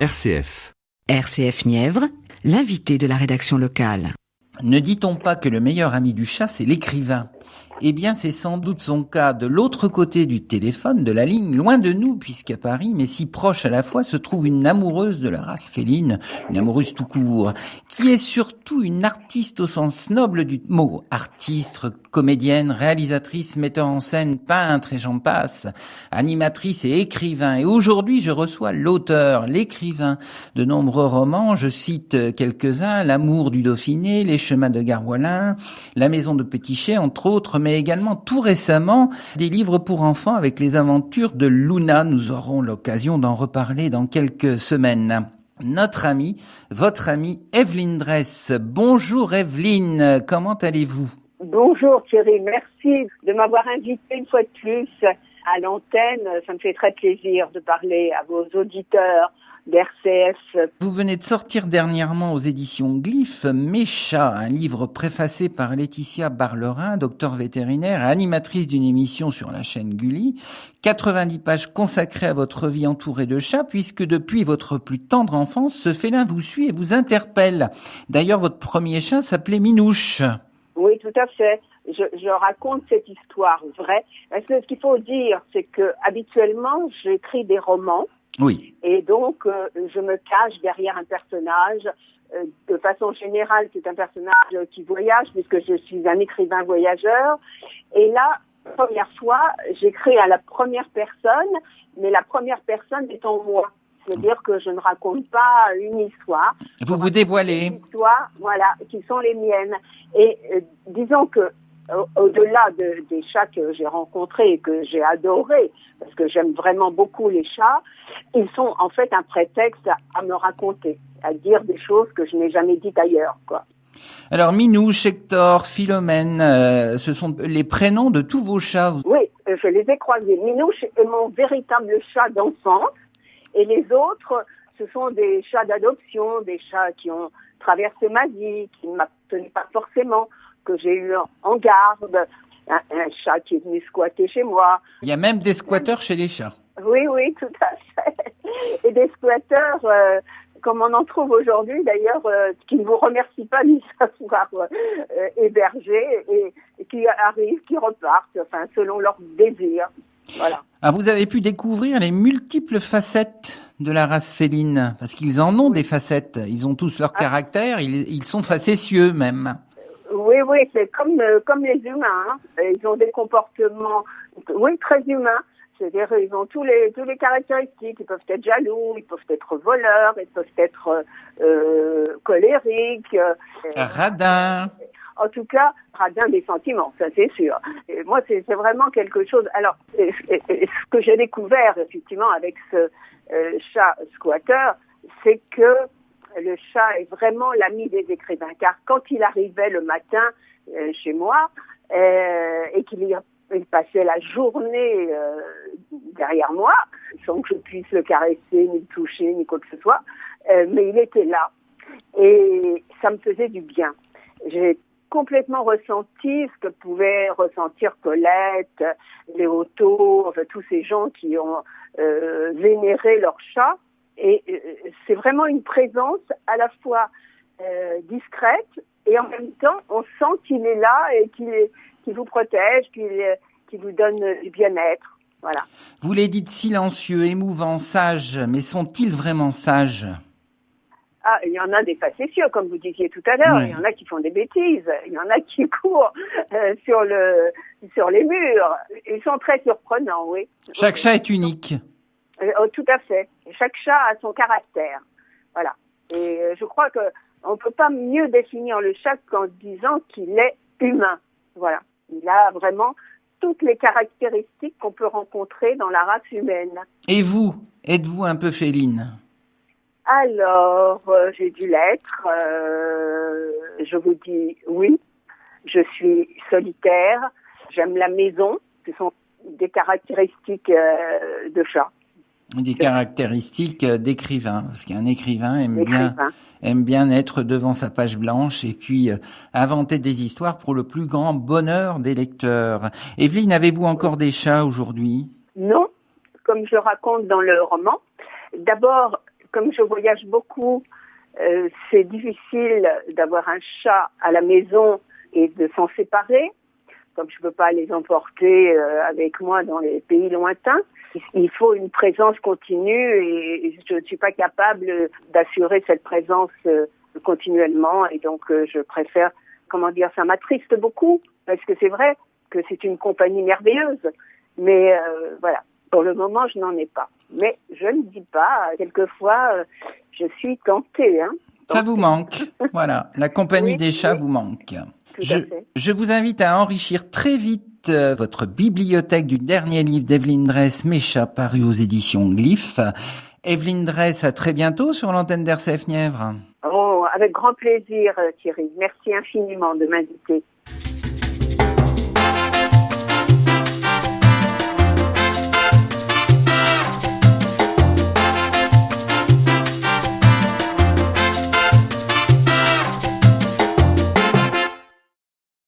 RCF. RCF Nièvre, l'invité de la rédaction locale. Ne dit-on pas que le meilleur ami du chat, c'est l'écrivain ? Eh bien, c'est sans doute son cas de l'autre côté du téléphone, de la ligne, loin de nous, puisqu'à Paris, mais si proche à la fois, se trouve une amoureuse de la race féline, une amoureuse tout court, qui est surtout une artiste au sens noble du mot. Artiste, comédienne, réalisatrice, metteur en scène, peintre et j'en passe, animatrice et écrivain. Et aujourd'hui, je reçois l'auteur, l'écrivain de nombreux romans. Je cite quelques-uns, L'amour du Dauphiné, Les chemins de Garwolin, La maison de Pétichet, entre autres, mais également tout récemment des livres pour enfants avec les aventures de Luna. Nous aurons l'occasion d'en reparler dans quelques semaines. Notre amie, votre amie Evelyne Dress. Bonjour Evelyne, comment allez-vous ? Bonjour Thierry, merci de m'avoir invité une fois de plus à l'antenne. Ça me fait très plaisir de parler à vos auditeurs d'RCF. Vous venez de sortir dernièrement aux éditions Glyph, Mes chats, un livre préfacé par Laetitia Barlerin, docteur vétérinaire et animatrice d'une émission sur la chaîne Gulli. 90 pages consacrées à votre vie entourée de chats, puisque depuis votre plus tendre enfance, ce félin vous suit et vous interpelle. D'ailleurs, votre premier chat s'appelait Minouche. Oui, tout à fait. Je raconte cette histoire vraie. Parce que ce qu'il faut dire, c'est que habituellement, j'écris des romans. Oui. Et donc, je me cache derrière un personnage. De façon générale, c'est un personnage qui voyage, puisque je suis un écrivain voyageur. Et là, première fois, j'écris à la première personne, mais la première personne est en moi. C'est-à-dire que je ne raconte pas une histoire. Vous vous dévoilez. Des histoires, voilà, qui sont les miennes. Et disons que au-delà des chats que j'ai rencontrés et que j'ai adorés, parce que j'aime vraiment beaucoup les chats, ils sont en fait un prétexte à me raconter, à dire des choses que je n'ai jamais dites ailleurs, quoi. Alors Minouche, Hector, Philomène, ce sont les prénoms de tous vos chats. Oui, je les ai croisés. Minouche est mon véritable chat d'enfance, et les autres, ce sont des chats d'adoption, des chats qui ont traversé ma vie, qui ne m'appartenaient pas forcément, que j'ai eu en garde, un chat qui est venu squatter chez moi. Il y a même des squatteurs chez les chats. Oui, tout à fait. Et des squatteurs, comme on en trouve aujourd'hui d'ailleurs, qui ne vous remercient pas de savoir héberger et qui arrivent, qui repartent, enfin, selon leur désir. Voilà. Ah, vous avez pu découvrir les multiples facettes de la race féline, parce qu'ils en ont des facettes. Ils ont tous leur caractère, ils sont facétieux même. Oui, c'est comme les humains. Hein. Ils ont des comportements, oui, très humains. C'est-à-dire, ils ont tous les caractéristiques. Ils peuvent être jaloux, ils peuvent être voleurs, ils peuvent être colériques. Radins. En tout cas, radin des sentiments, ça c'est sûr. Et moi, c'est vraiment quelque chose. Alors, ce que j'ai découvert effectivement avec ce chat squatter, c'est que le chat est vraiment l'ami des écrivains. Car quand il arrivait le matin chez moi et qu'il passait la journée derrière moi, sans que je puisse le caresser, ni le toucher, ni quoi que ce soit, mais il était là. Et ça me faisait du bien. J'ai complètement ressenti ce que pouvait ressentir Colette, Léoto, enfin tous ces gens qui ont vénéré leur chat. Et c'est vraiment une présence à la fois discrète et en même temps on sent qu'il est là et qu'il vous protège, qu'il vous donne du bien-être. Voilà. Vous les dites silencieux, émouvants, sages, mais sont-ils vraiment sages ? Ah, il y en a des facétieux, comme vous disiez tout à l'heure. Oui. Il y en a qui font des bêtises. Il y en a qui courent sur les murs. Ils sont très surprenants, oui. Chaque chat est unique. Tout à fait. Chaque chat a son caractère. Voilà. Et je crois que on peut pas mieux définir le chat qu'en disant qu'il est humain. Voilà. Il a vraiment toutes les caractéristiques qu'on peut rencontrer dans la race humaine. Et vous, êtes-vous un peu féline ? Alors, j'ai dû l'être. Je vous dis oui. Je suis solitaire. J'aime la maison. Ce sont des caractéristiques de chat. Des caractéristiques d'écrivain, parce qu'un écrivain aime bien être devant sa page blanche et puis inventer des histoires pour le plus grand bonheur des lecteurs. Evelyne, avez-vous encore des chats aujourd'hui ? Non, comme je raconte dans le roman. D'abord, comme je voyage beaucoup, c'est difficile d'avoir un chat à la maison et de s'en séparer. Comme je ne peux pas les emporter avec moi dans les pays lointains, il faut une présence continue et je ne suis pas capable d'assurer cette présence continuellement et donc je préfère, ça m'attriste beaucoup parce que c'est vrai que c'est une compagnie merveilleuse, mais voilà, pour le moment je n'en ai pas. Mais je ne dis pas, quelquefois je suis tentée. Ça vous manque, voilà, la compagnie Oui, des chats oui. vous manque. Tout à fait. Je vous invite à enrichir très vite votre bibliothèque du dernier livre d'Evelyne Dress, Mes chats, paru aux éditions Glyph. Evelyne Dress, à très bientôt sur l'antenne d'RCF Nièvre. Oh, avec grand plaisir, Thierry. Merci infiniment de m'inviter.